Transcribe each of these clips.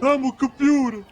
amo computer.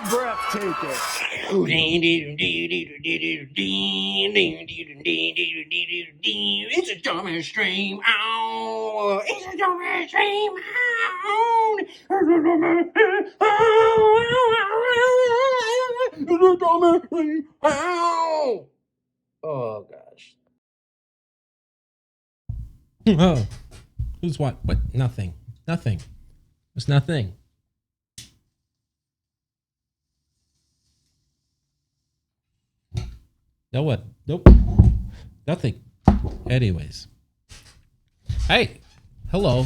breathtaking. It's a dumbass stream. Ow! It's a dumbass stream. Ow! It's a dumbass stream. Ow! Oh gosh. Oh, who's what? What? Nothing. Nothing. There's nothing. No what? Nope. Nothing. Anyways. Hey. Hello.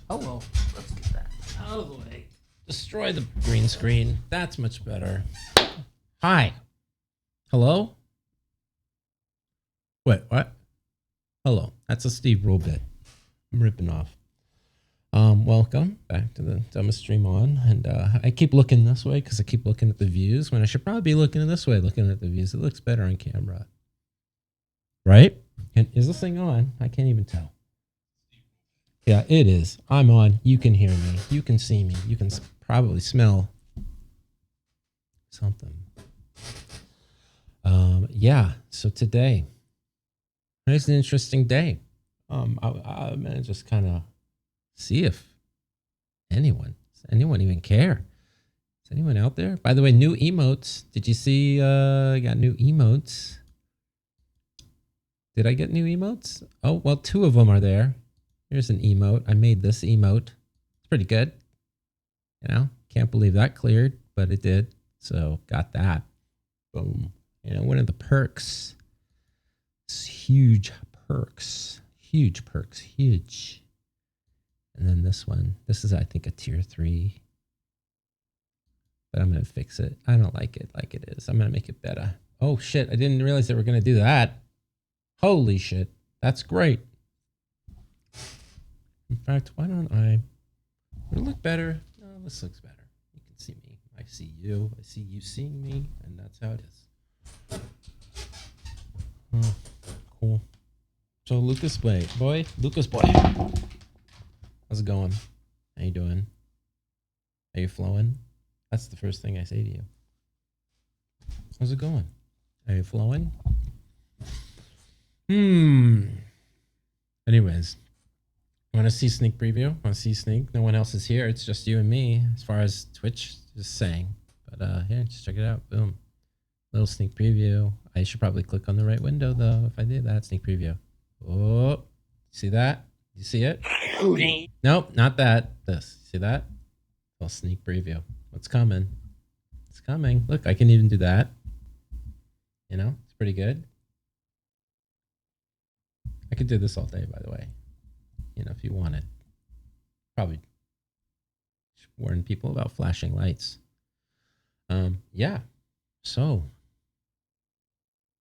Hello. Let's get that out of the way. Destroy the green screen. That's much better. Hi. Hello? Wait, what? Hello. That's a Steve Rule bit. I'm ripping off. Welcome back to the dumbest stream on. And I keep looking this way because I keep looking at the views when I should probably be looking this way, looking at the views. It looks better on camera. Right? And is this thing on? I can't even tell. Yeah, it is. I'm on. You can hear me. You can see me. You can probably smell something. Yeah, so today, it's an interesting day. I'm gonna just kind of see if anyone even care. Is anyone out there? By the way, new emotes. Did you see? I got new emotes. Did I get new emotes? Oh, well, 2 of them are there. Here's an emote. I made this emote. It's pretty good. You know, can't believe that cleared, but it did. So got that. Boom. You know, one of the perks. It's huge perks. Huge perks. Huge. And then this one. This is, I think, a tier 3. But I'm going to fix it. I don't like it like it is. I'm going to make it better. Oh, shit. I didn't realize they were going to do that. Holy shit. That's great. In fact, why don't I... Would it look better? No, this looks better. You can see me. I see you. I see you seeing me. And that's how it is. Oh, cool. So Lucas boy. Lucas boy. How's it going? How you doing? Are you flowing? That's the first thing I say to you. How's it going? Are you flowing? Anyways. Want to see sneak preview? Want to see sneak? No one else is here. It's just you and me as far as Twitch is saying. But here, just check it out. Boom. Little sneak preview. I should probably click on the right window though if I did that. Sneak preview. Oh, see that? You see it? Nope, not that. This. See that? Well, sneak preview. What's coming? It's coming. Look, I can even do that. You know, it's pretty good. I could do this all day, by the way. You know, if you wanted. Probably warn people about flashing lights. Yeah. So,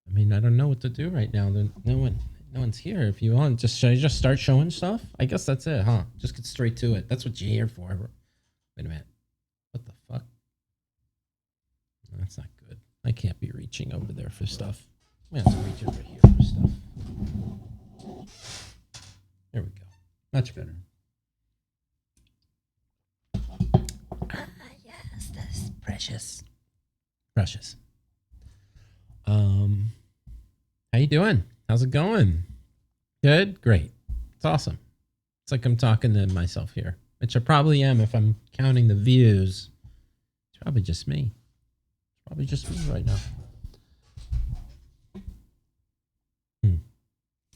I mean, I don't know what to do right now. No one's here. If you want, should I just start showing stuff? I guess that's it, huh? Just get straight to it. That's what you're here for. Wait a minute. What the fuck? That's not good. I can't be reaching over there for stuff. I'm gonna have to reach over here for stuff. There we go. Much better. Yes, that's precious. Precious. How you doing? How's it going? Good? Great. It's awesome. It's like I'm talking to myself here, which I probably am if I'm counting the views. It's probably just me. It's probably just me right now.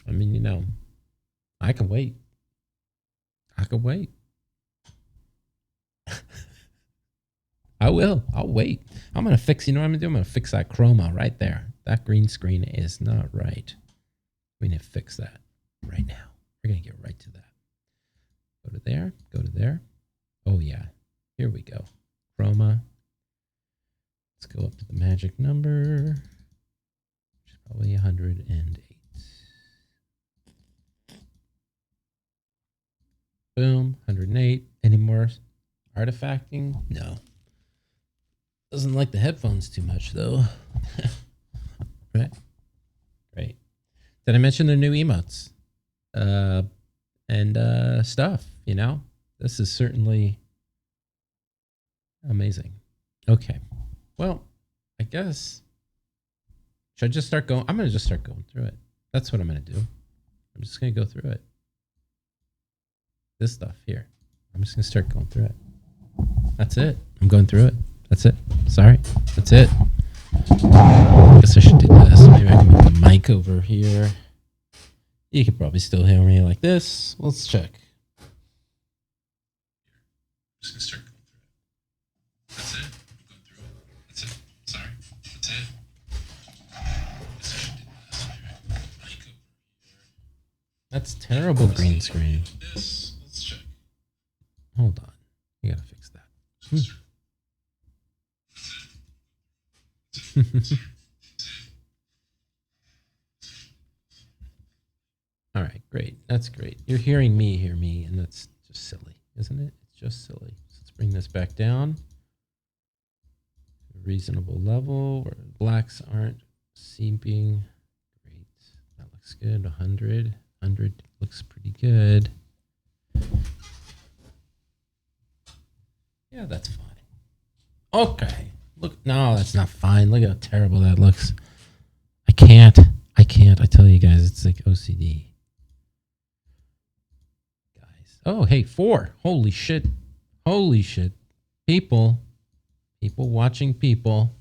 I mean, you know, I can wait. I can wait. I will. I'll wait. I'm going to fix, you know what I'm going to do? I'm going to fix that chroma right there. That green screen is not right. We need to fix that right now. We're going to get right to that. Go to there. Go to there. Oh, yeah. Here we go. Chroma. Let's go up to the magic number, which is probably 108. Boom. 108. Any more artifacting? No. Doesn't like the headphones too much, though. Right? Great. Did I mention the new emotes? And stuff, you know? This is certainly amazing. Okay. Well, I guess. Should I just start going? I'm going to just start going through it. That's what I'm going to do. I'm just going to go through it. This stuff here. I'm just going to start going through it. That's it. I'm going through it. That's it. Sorry. That's it. I guess I should do this. Maybe I can move the mic over here. You can probably still hear me like this. Let's check. I'm just going to start going through it. That's it. I'm going through it. That's it. Sorry. That's it. I guess I should do this. Maybe I can move the mic over here. That's terrible green screen. Let's check. Hold on. You gotta fix that. All right, great. That's great. You're hearing me hear me, and that's just silly, isn't it? It's just silly. So let's bring this back down to a reasonable level where blacks aren't seeping. Great. That looks good. 100. 100 looks pretty good. Yeah, that's fine. Okay. Look, no, that's not fine. Look how terrible that looks. I can't. I tell you guys, it's like OCD. Guys. Oh, hey, 4. Holy shit. Holy shit. People watching people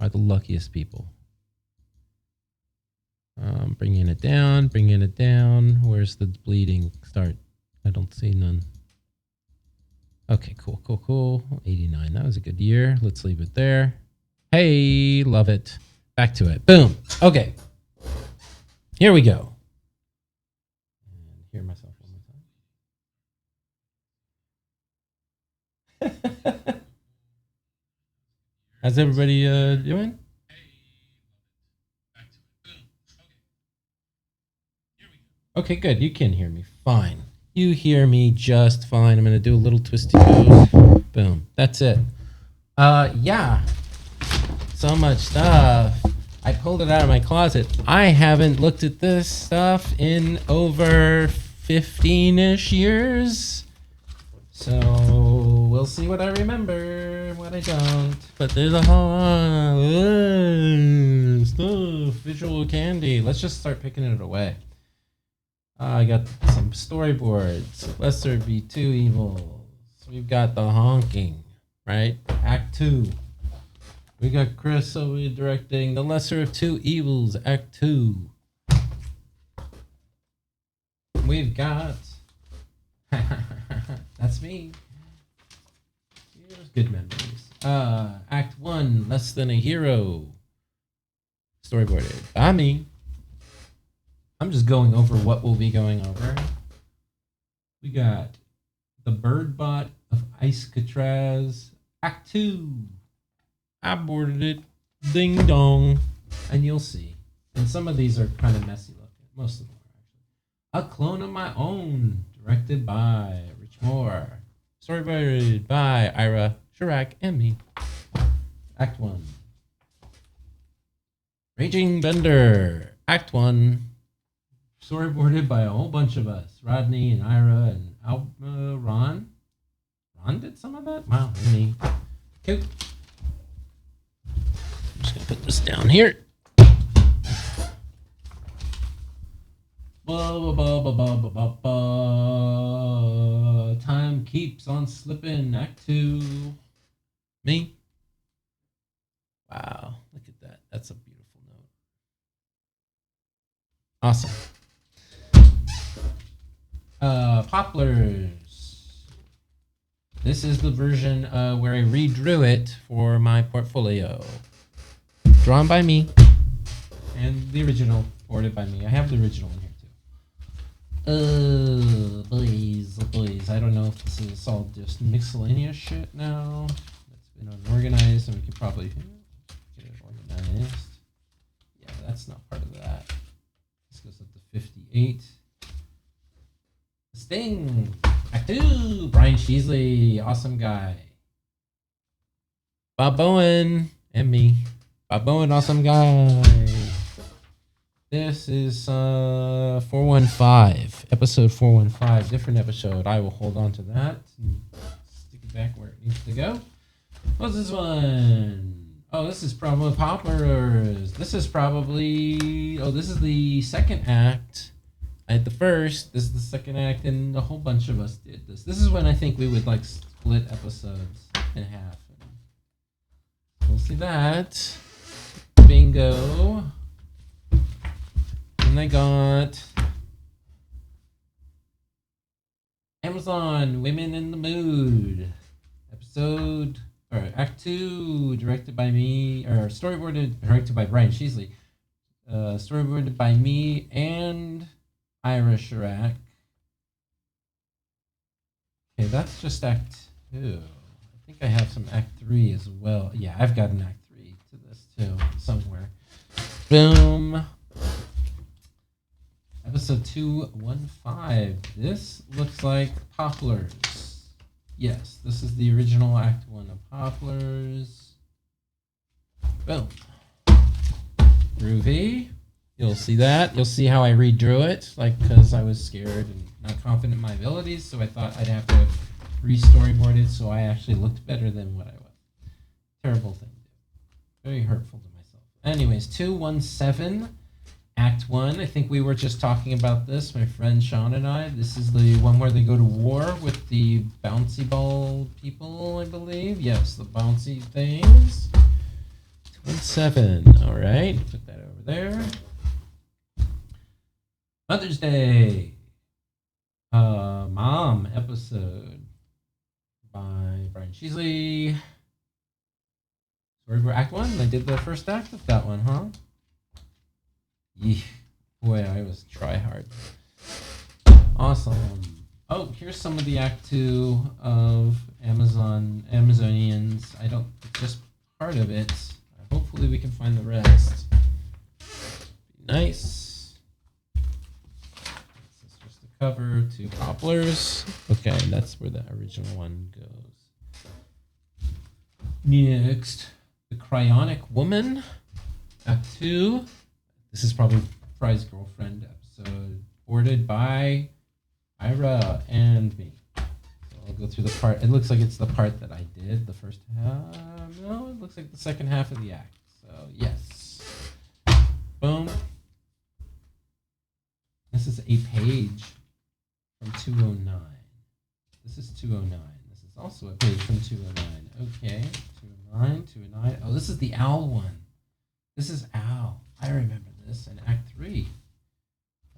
are the luckiest people. Bringing it down. Where's the bleeding start? I don't see none. Okay, cool. 89. That was a good year. Let's leave it there. Hey, love it. Back to it. Boom. Okay. Here we go. And hear myself one more time. How's everybody doing? Okay, good. You can hear me fine. You hear me just fine. I'm going to do a little twisty pose. Boom. That's it. Yeah. So much stuff. I pulled it out of my closet. I haven't looked at this stuff in over 15-ish years. So we'll see what I remember, what I don't. But there's a whole stuff. Visual candy. Let's just start picking it away. I got some storyboards. Lesser be 2 evils. We've got the honking, right? Act 2. We got Chris over directing The Lesser of 2 Evils, Act 2. We've got... That's me. Here's good memories. Act 1, Less Than a Hero. Storyboarded by me. I'm just going over what we'll be going over. We got The Bird Bot of Icecatraz, Act 2. I boarded it. Ding dong. And you'll see. And some of these are kind of messy looking. Most of them are actually. A Clone of My Own, directed by Rich Moore. Storyboarded by Ira, Chirac, and me. Act 1. Raging Bender, Act 1. Storyboarded by a whole bunch of us. Rodney and Ira and Ron. Ron did some of that? Wow, and me. Cool. I'm just going to put this down here. Time keeps on slipping. Act 2. Me. Wow, look at that. That's a beautiful note. Awesome. Poplars. This is the version where I redrew it for my portfolio. Drawn by me. And the original, boarded by me. I have the original in here too. Boys. I don't know if this is all just miscellaneous shit now. That's been unorganized, and we could probably get it organized. Yeah, that's not part of that. This goes up to 58. Sting, Act 2, Brian Sheasley, awesome guy. Bob Bowen, and me. Bob Bowen, awesome guy. This is 415, episode 415, different episode. I will hold on to that and stick it back where it needs to go. What's this one? Oh, this is probably Poplars. This is probably. Oh, this is the second act. I had the first. This is the second act, and a whole bunch of us did this. This is when I think we would like split episodes in half. We'll see that. Bingo. And I got Amazon Women in the Mood Act 2, directed by me, or storyboarded, directed by Brian Sheasley, storyboarded by me and Ira Chirac. Okay, that's just Act 2. I think I have some Act 3 as well. Yeah, I've got an Act 3 to this too, somewhere. Boom. Episode 215. This looks like Poplars. Yes, this is the original Act 1 of Poplars. Boom. Groovy. You'll see that. You'll see how I redrew it, like, because I was scared and not confident in my abilities, so I thought I'd have to re-storyboard it so I actually looked better than what I was. Terrible thing to do. Very hurtful to myself. Anyways, 217. Act 1, I think we were just talking about this, my friend Sean and I. This is the one where they go to war with the bouncy ball people, I believe. Yes, the bouncy things. 217, all right. Put that over there. Mother's Day. Mom episode by Brian Sheasley. Sorry for Act 1. I did the first act of that one, huh? Yeah, boy, I was try hard. Awesome. Oh, here's some of the Act 2 of Amazonians. I don't, just part of it. Hopefully we can find the rest. Nice. This is just the cover to Poplars. Okay, that's where the original one goes. Next, The Cryonic Woman, Act 2. This is probably Fry's girlfriend episode, boarded by Ira and me. So I'll go through the part. It looks like it's the part that I did the first half. No, it looks like the second half of the act. So yes. Boom. This is a page from 209. This is 209. This is also a page from 209. Okay, 209, 209. Oh, this is the Owl one. This is Owl. I remember this in Act 3.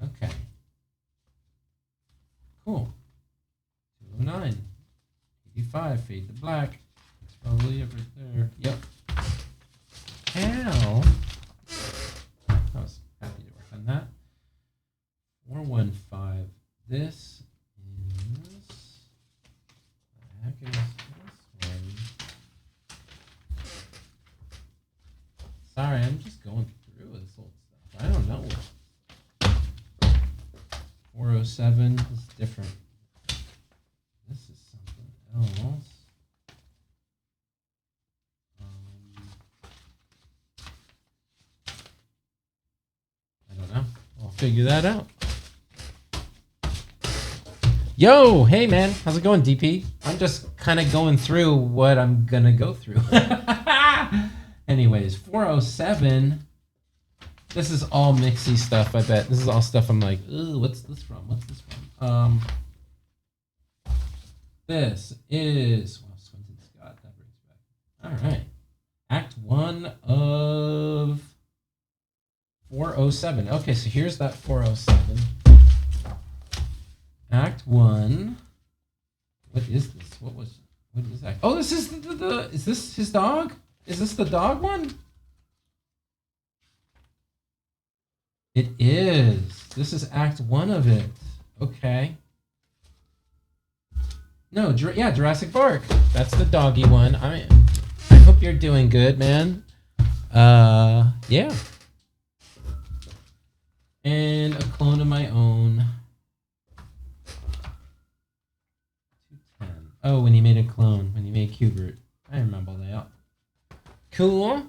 Okay. Cool. 209. 85. Fade to black. It's probably it right there. Yep. Ow. I was happy to work on that. 415. This is... What the heck is this one? Sorry, I'm just going through this old stuff. I don't know. 407 is different. This is something else. I don't know. I'll figure that out. Yo, hey man, how's it going, DP? I'm just kind of going through what I'm gonna go through. Anyways, 407. This is all mixy stuff, I bet. This is all stuff I'm like, ooh, what's this from? What's this from? This is, well, Swinton Scott, that brings back. All right. Act 1 of 407. Okay, so here's that 407. Act 1. What is this? What is that? Oh, this is the is this his dog? Is this the dog one? It is. This is Act 1 of it. Okay. No, yeah, Jurassic Park. That's the doggy one. I hope you're doing good, man. Yeah. And a clone of my own. 210. Oh, when he made a clone, when he made Cubert. I remember that. Cool.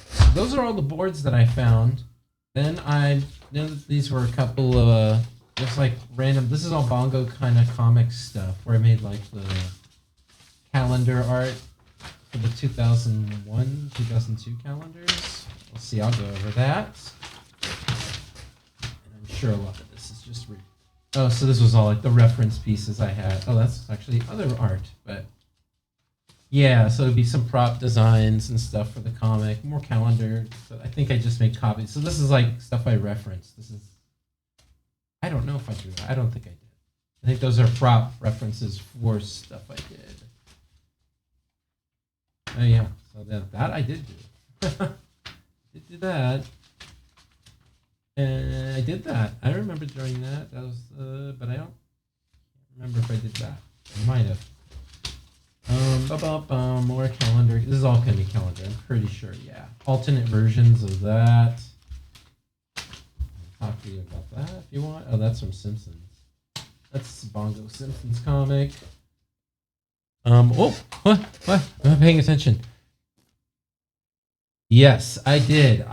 So those are all the boards that I found. Then these were a couple of just like random. This is all Bongo kind of comic stuff where I made like the calendar art for the 2001, 2002 calendars. We'll see. I'll go over that. And I'm sure a lot of this is just oh, so this was all like the reference pieces I had. Oh, that's actually other art, but yeah, so it'd be some prop designs and stuff for the comic, more calendar. So I think I just made copies. So this is like stuff I referenced. This is, I don't know if I drew that. I don't think I did. I think those are prop references for stuff I did. Oh yeah, so that I did do. Did do that. And I did that. I remember doing that. That was, but I don't remember if I did that. I might have. More calendar. This is all gonna be calendar. I'm pretty sure. Yeah. Alternate versions of that. I'll talk to you about that if you want. Oh, that's from Simpsons. That's Bongo Simpsons comic. Oh, what? I'm not paying attention. Yes, I did.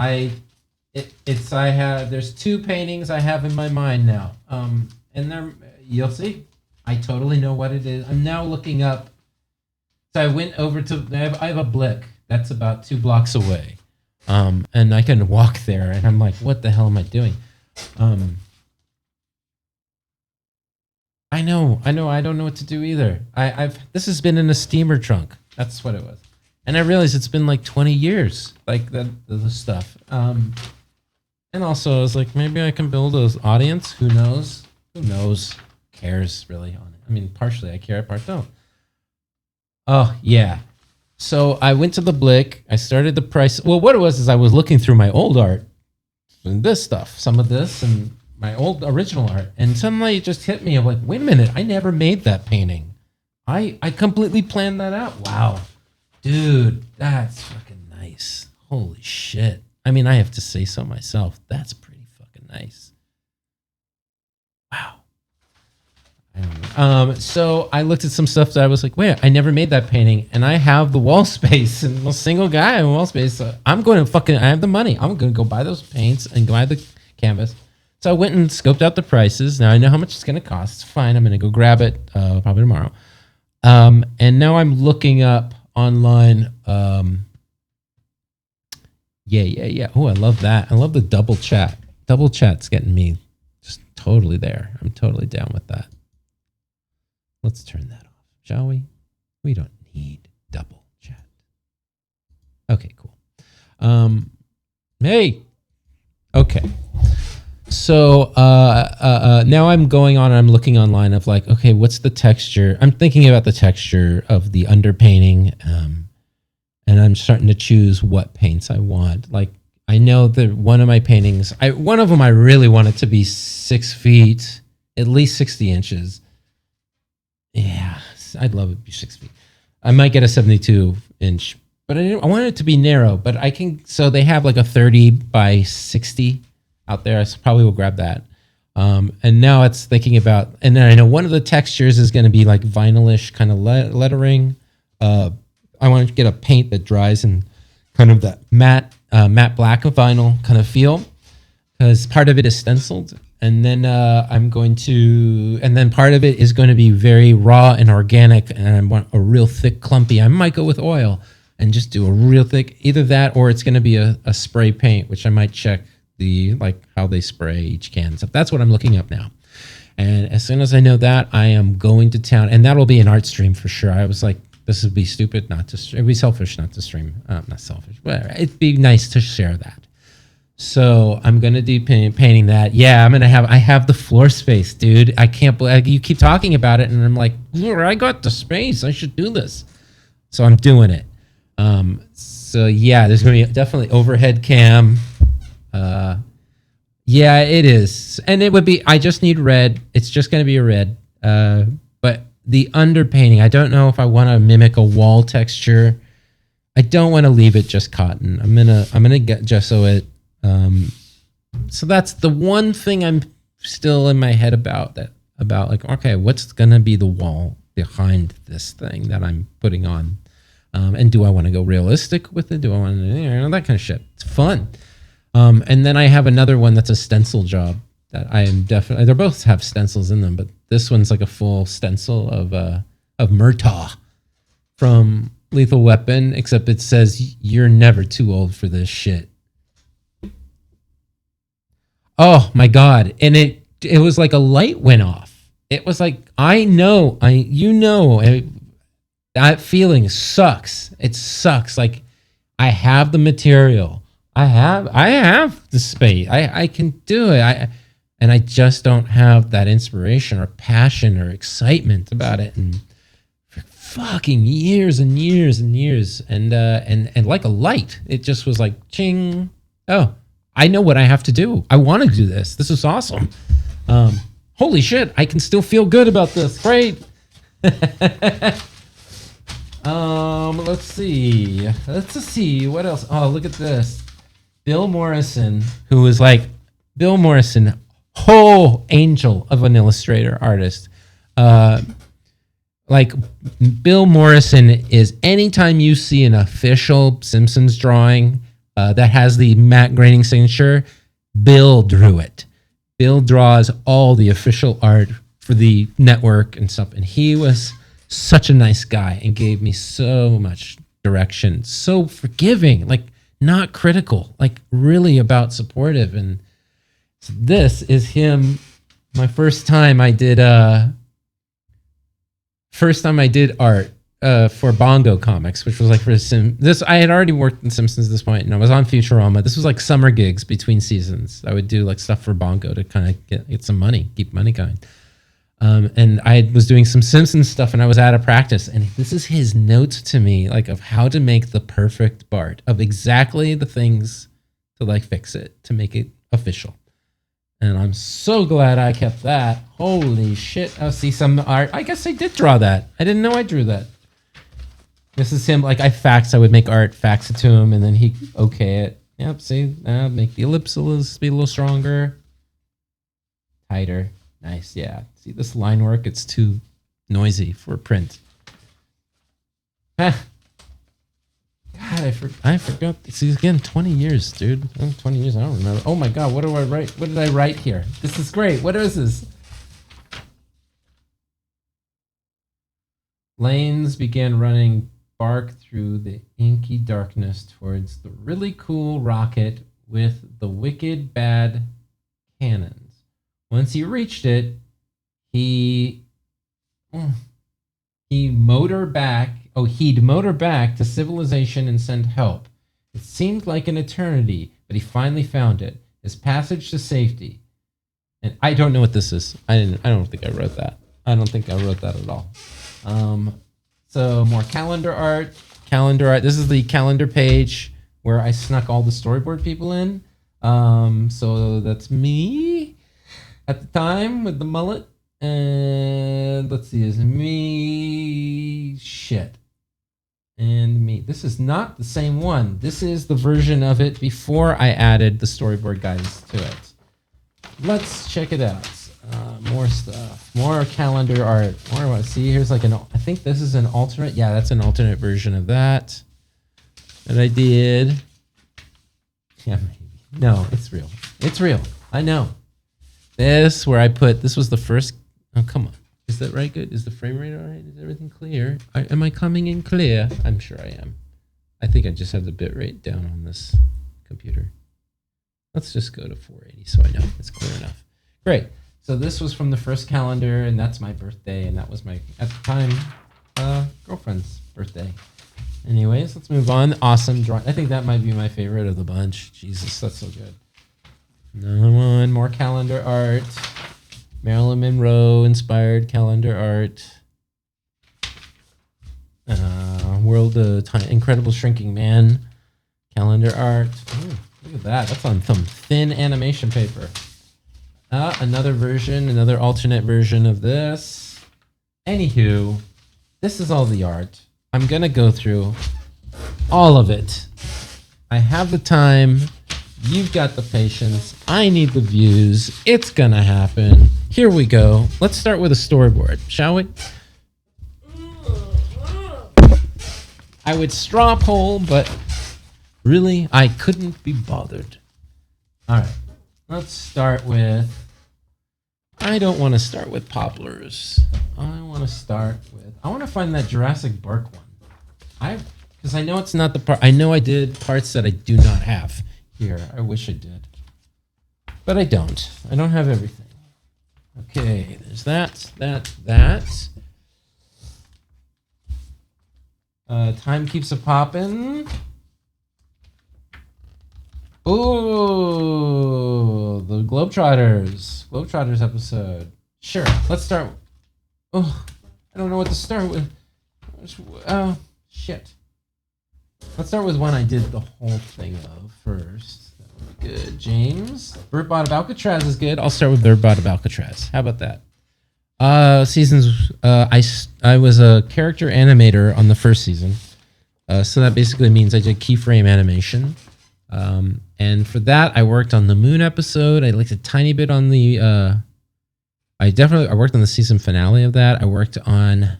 There's two paintings I have in my mind now. And you'll see. I totally know what it is. I'm now looking up. So I went over to, I have a Blick that's about 2 blocks away. And I can walk there and I'm like, what the hell am I doing? I know, I don't know what to do either. This has been in a steamer trunk. That's what it was. And I realized it's been like 20 years, like the stuff. And also I was like, maybe I can build an audience. Who knows? Who knows? Cares really on it. I mean, partially I care, part don't. Oh, yeah. So I went to the Blick. I started the price. Well, what it was is I was looking through my old art and this stuff, some of this and my old original art. And suddenly it just hit me. I'm like, wait a minute. I never made that painting. I completely planned that out. Wow. Dude, that's fucking nice. Holy shit. I mean, I have to say so myself. That's pretty fucking nice. Wow. I don't know. So I looked at some stuff that I was like, wait, I never made that painting, and I have the wall space and a single guy in wall space. So I'm going to I have the money. I'm going to go buy those paints and buy the canvas. So I went and scoped out the prices. Now I know how much it's going to cost. It's fine. I'm going to go grab it probably tomorrow. And now I'm looking up online. Yeah. Oh, I love that. I love the double chat. Double chat's getting me just totally there. I'm totally down with that. Let's turn that off, shall we? We don't need double chat. Okay, cool. Hey. Okay. So now I'm going on and I'm looking online of like, okay, what's the texture? I'm thinking about the texture of the underpainting, and I'm starting to choose what paints I want. Like, I know that one of my paintings, one of them I really want it to be 6 feet, at least 60 inches. Yeah, I'd love it to be 6 feet. I might get a 72 inch, but I want it to be narrow. But I can, so they have like a 30 by 60 out there. I probably will grab that. And now it's thinking about, and then I know one of the textures is going to be like vinylish kind of lettering. I want to get a paint that dries in kind of that matte black of vinyl kind of feel, because part of it is stenciled. And then I'm going to, and then part of it is going to be very raw and organic, and I want a real thick clumpy. I might go with oil and just do a real thick, either that or it's going to be a spray paint, which I might check like how they spray each can. So that's what I'm looking up now. And as soon as I know that, I am going to town, and that'll be an art stream for sure. I was like, this would be stupid not to stream. It'd be selfish not to stream. Not selfish, whatever. It'd be nice to share that. So I'm going to do painting that. Yeah, I have the floor space, dude. I can't believe you keep talking about it. And I'm like, I got the space. I should do this. So I'm doing it. So yeah, there's going to be definitely overhead cam. Yeah, it is. And it would be, I just need red. It's just going to be a red. But the underpainting, I don't know if I want to mimic a wall texture. I don't want to leave it just cotton. I'm gonna get gesso it. So that's the one thing I'm still in my head about like, okay, what's gonna be the wall behind this thing that I'm putting on? And do I want to go realistic with it? Do I want to, that kind of shit? It's fun. And then I have another one that's a stencil job that I am definitely, they both have stencils in them, but this one's like a full stencil of Murtaugh from Lethal Weapon, except it says you're never too old for this shit. Oh my god! And it was like a light went off. It was like that feeling sucks. It sucks. Like I have the material. I have the space. I can do it. And I just don't have that inspiration or passion or excitement about it. And for fucking years and years and years, and like a light, it just was like ching. Oh, I know what I have to do. I want to do this. This is awesome. Holy shit! I can still feel good about this. Great. Let's see. What else? Oh, look at this. Bill Morrison, who is like Bill Morrison, whole angel of an illustrator artist. Like Bill Morrison is anytime you see an official Simpsons drawing that has the matte grading signature, Bill drew it. Bill draws all the official art for the network and stuff, and he was such a nice guy and gave me so much direction, so forgiving, like not critical, like really about supportive. And so this is him. My first time I did art for Bongo Comics, which was like for this. I had already worked in Simpsons at this point, and I was on Futurama. This was like summer gigs between seasons. I would do like stuff for Bongo to kind of get some money, keep money going. And I was doing some Simpsons stuff, and I was out of practice. And this is his notes to me, like of how to make the perfect Bart, of exactly the things to like fix it, to make it official. And I'm so glad I kept that. Holy shit. I'll see some art. I guess I did draw that. I didn't know I drew that. This is him. Like I would make art, fax it to him, and then he'd okay it. Yep, see, make the ellipses be a little stronger. Tighter. Nice, yeah. See this line work? It's too noisy for print. God, I forgot. See, again, 20 years, dude. 20 years, I don't remember. Oh my god, what do I write? What did I write here? This is great. What is this? Lanes began running Bark through the inky darkness towards the really cool rocket with the wicked bad cannons. Once he reached it, he'd motor back to civilization and send help. It seemed like an eternity, but he finally found it. His passage to safety. And I don't know what this is. I don't think I wrote that. I don't think I wrote that at all. So more calendar art. This is the calendar page where I snuck all the storyboard people in. So that's me at the time with the mullet. And let's see, is me and me. This is not the same one. This is the version of it before I added the storyboard guides to it. Let's check it out. More stuff, more calendar art. More what? See, here's like I think this is an alternate. Yeah, that's an alternate version of that I did. Yeah, maybe. No, it's real. It's real. I know. This was the first. Oh, come on. Is that right? Good. Is the frame rate all right? Is everything clear? Am I coming in clear? I'm sure I am. I think I just have the bit rate down on this computer. Let's just go to 480 so I know it's clear enough. Great. So this was from the first calendar, and that's my birthday, and that was my, at the time, girlfriend's birthday. Anyways, let's move on. Awesome drawing. I think that might be my favorite of the bunch. Jesus, that's so good. Another one, more calendar art. Marilyn Monroe inspired calendar art. Incredible Shrinking Man calendar art. Ooh, look at that. That's on some thin animation paper. Another alternate version of this. Anywho, this is all the art. I'm going to go through all of it. I have the time. You've got the patience. I need the views. It's going to happen. Here we go. Let's start with a storyboard, shall we? I would straw poll, but really, I couldn't be bothered. All right. Let's start with... I don't want to start with poplars. I want to find that Jurassic Park one. Because I know it's not the part. I know I did parts that I do not have here. I wish I did, but I don't. I don't have everything. Okay, there's that. Time keeps a poppin'. Ooh, the Globetrotters episode. Sure, let's start. Oh, I don't know what to start with. Oh, shit. Let's start with one I did the whole thing of first. That would be good. James. Birdbot of Alcatraz is good. I'll start with Birdbot of Alcatraz. How about that? Seasons. I was a character animator on the first season. So that basically means I did keyframe animation. And for that, I worked on the Moon episode. I liked a tiny bit on the. I worked on the season finale of that. I worked on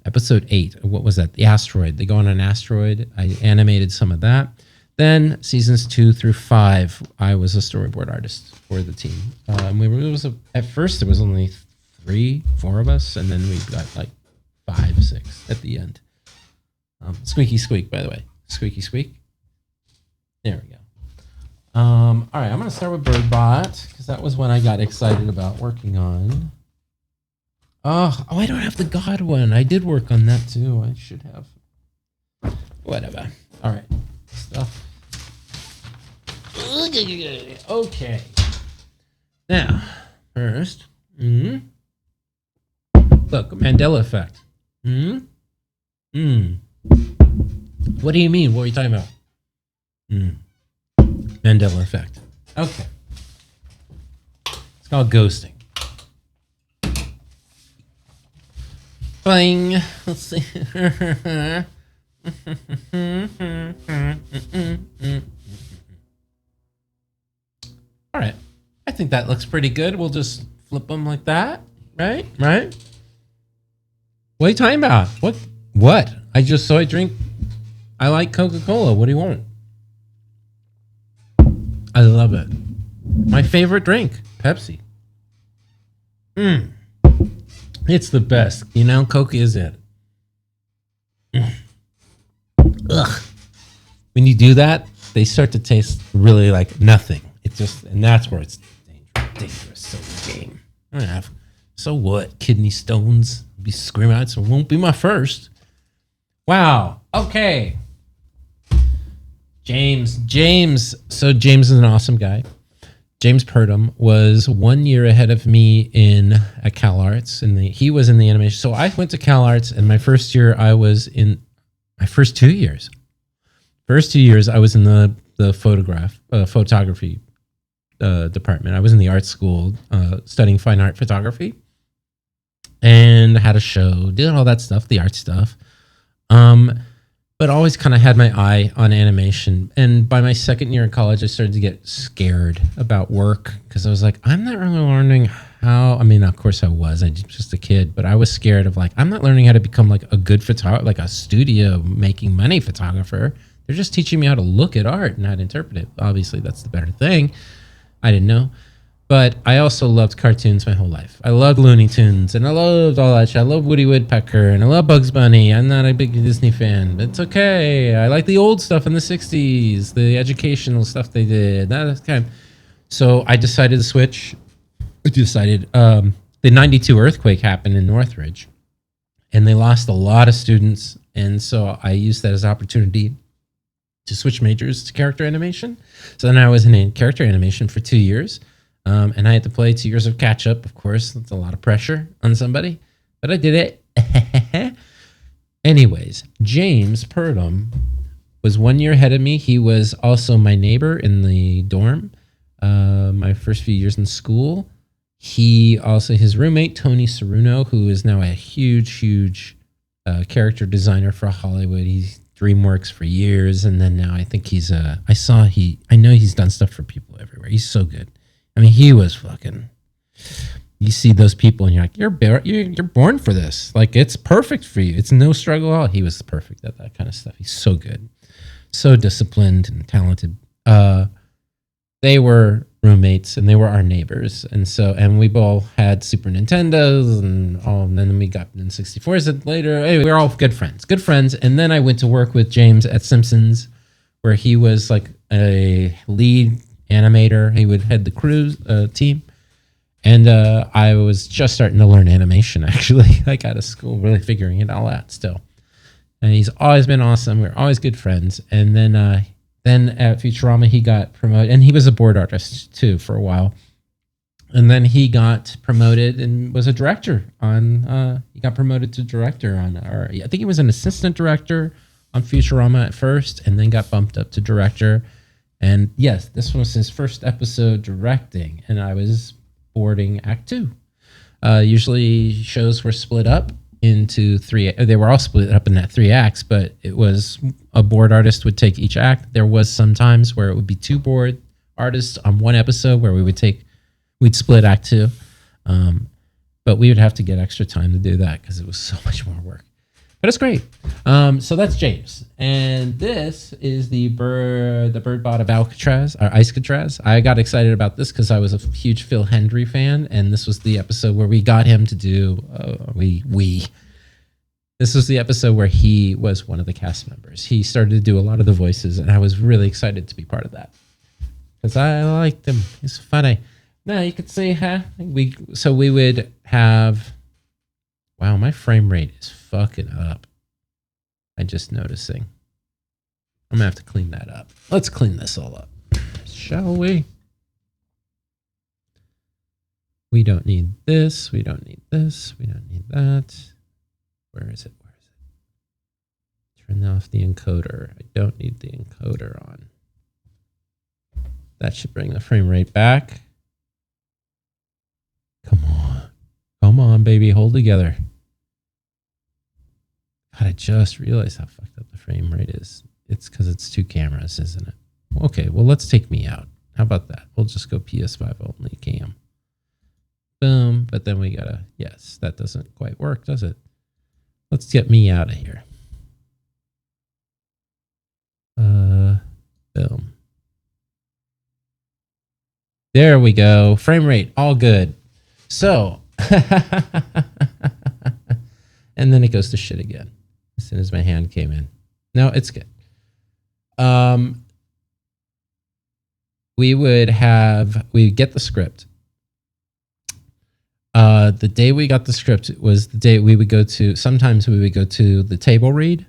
episode 8. What was that? The asteroid. They go on an asteroid. I animated some of that. Then seasons 2 through 5, I was a storyboard artist for the team. At first there was only 3-4 of us, and then we got like 5-6 at the end. Squeaky squeak, by the way. Squeaky squeak. There we go. All right, I'm going to start with Birdbot because that was one I got excited about working on. Oh, I don't have the God one. I did work on that too. I should have. Whatever. All right. Stuff. Okay. Now, first. Look, Mandela effect. What do you mean? What are you talking about? Mandela effect. Okay. It's called ghosting. Bling. Let's see. All right. I think that looks pretty good. We'll just flip them like that. Right? What are you talking about? What? I drink. I like Coca-Cola. What do you want? I love it. My favorite drink, Pepsi. It's the best. You know, Coke is it. Ugh. When you do that, they start to taste really like nothing. And that's where it's dangerous. So game. I don't have. So what? Kidney stones. Be screaming out. So it won't be my first. Wow. Okay. James. So James is an awesome guy. James Purdom was 1 year ahead of me at Cal Arts, and he was in the animation. So I went to Cal Arts, and my first year I was in my first 2 years. First 2 years I was in the photography department. I was in the art school studying fine art photography, and had a show, did all that stuff, the art stuff. But always kind of had my eye on animation. And by my second year in college, I started to get scared about work because I was like, I'm not really learning how. I mean, of course I was. I was just a kid, but I was scared of like, I'm not learning how to become like a good photographer, like a studio making money photographer. They're just teaching me how to look at art and how to interpret it. Obviously, that's the better thing. I didn't know. But I also loved cartoons my whole life. I loved Looney Tunes, and I loved all that shit. I love Woody Woodpecker, and I love Bugs Bunny. I'm not a big Disney fan, but it's okay. I like the old stuff in the 60s, the educational stuff they did. That's kind of... So I decided to switch. The 92 earthquake happened in Northridge, and they lost a lot of students, and so I used that as an opportunity to switch majors to character animation. So then I was in character animation for 2 years. And I had to play 2 years of catch up. Of course, that's a lot of pressure on somebody, but I did it. Anyways, James Purdom was 1 year ahead of me. He was also my neighbor in the dorm, my first few years in school. His roommate, Tony Ceruno, who is now a huge character designer for Hollywood. He's DreamWorks for years. And then now I think I know he's done stuff for people everywhere. He's so good. I mean, he was fucking. You see those people, and you're like, you're born for this. Like, it's perfect for you. It's no struggle at all. He was perfect at that kind of stuff. He's so good, so disciplined and talented. They were roommates, and they were our neighbors. And we both had Super Nintendos and then we got N64s and later. Anyway, we were all good friends. And then I went to work with James at Simpsons, where he was like a lead animator. He would head the crew team. And I was just starting to learn animation, actually. I got out of school really figuring it all out still. And he's always been awesome. We were always good friends. And then at Futurama, he got promoted. And he was a board artist, too, for a while. And then he got promoted and was a director on... he got promoted to director on... I think he was an assistant director on Futurama at first, and then got bumped up to director. And yes, this was his first episode directing. And I was... boarding Act 2. Usually shows were split up into 3. They were all split up in that 3 acts, but it was a board artist would take each act. There was some times where it would be 2 board artists on one episode where we'd split Act 2. But we would have to get extra time to do that because it was so much more work. But it's great. So that's James. And this is the bird bot of Alcatraz, or Icecatraz. I got excited about this because I was a huge Phil Hendry fan, and this was the episode where we got him to do This was the episode where he was one of the cast members. He started to do a lot of the voices, and I was really excited to be part of that because I liked him. He's funny. Now you could say, we would have. Wow, my frame rate is fucking up. I'm just noticing. I'm gonna have to clean that up. Let's clean this all up, shall we? We don't need this. We don't need this. We don't need that. Where is it? Turn off the encoder. I don't need the encoder on. That should bring the frame rate back. Come on. Come on, baby. Hold together. God, I just realized how fucked up the frame rate is. It's because it's 2 cameras, isn't it? Okay, well, let's take me out. How about that? We'll just go PS5 only cam. Boom. But then we gotta... Yes, that doesn't quite work, does it? Let's get me out of here. Boom. There we go. Frame rate, all good. So... and then it goes to shit again as soon as my hand came in. No, it's good. We'd get the script. The day we got the script was the day sometimes we would go to the table read,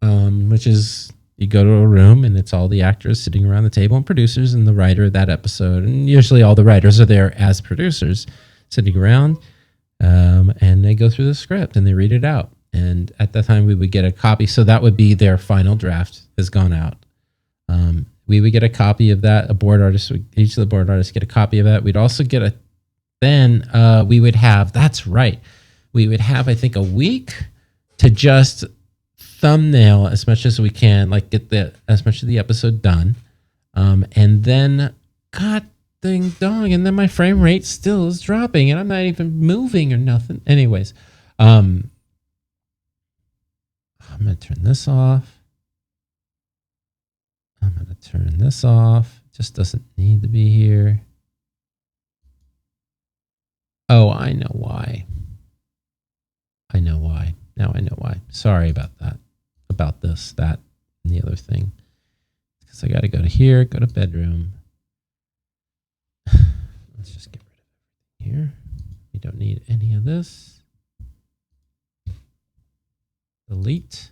which is you go to a room and it's all the actors sitting around the table and producers and the writer of that episode. And usually all the writers are there as producers sitting around. And they go through the script and they read it out. And at that time we would get a copy. So that would be their final draft has gone out. We would get a copy of that. Each of the board artists get a copy of that. We'd also get we would have, that's right. We would have, I think, a week to just thumbnail as much as we can, like get as much of the episode done. And then, God ding dong, and then my frame rate still is dropping and I'm not even moving or nothing. Anyways, I'm going to turn this off. I'm going to turn this off. It just doesn't need to be here. Oh, I know why. Now I know why. Sorry about that. About this, that, and the other thing. Because I got to go to here, go to bedroom. Let's just get rid of it here. You don't need any of this. Delete.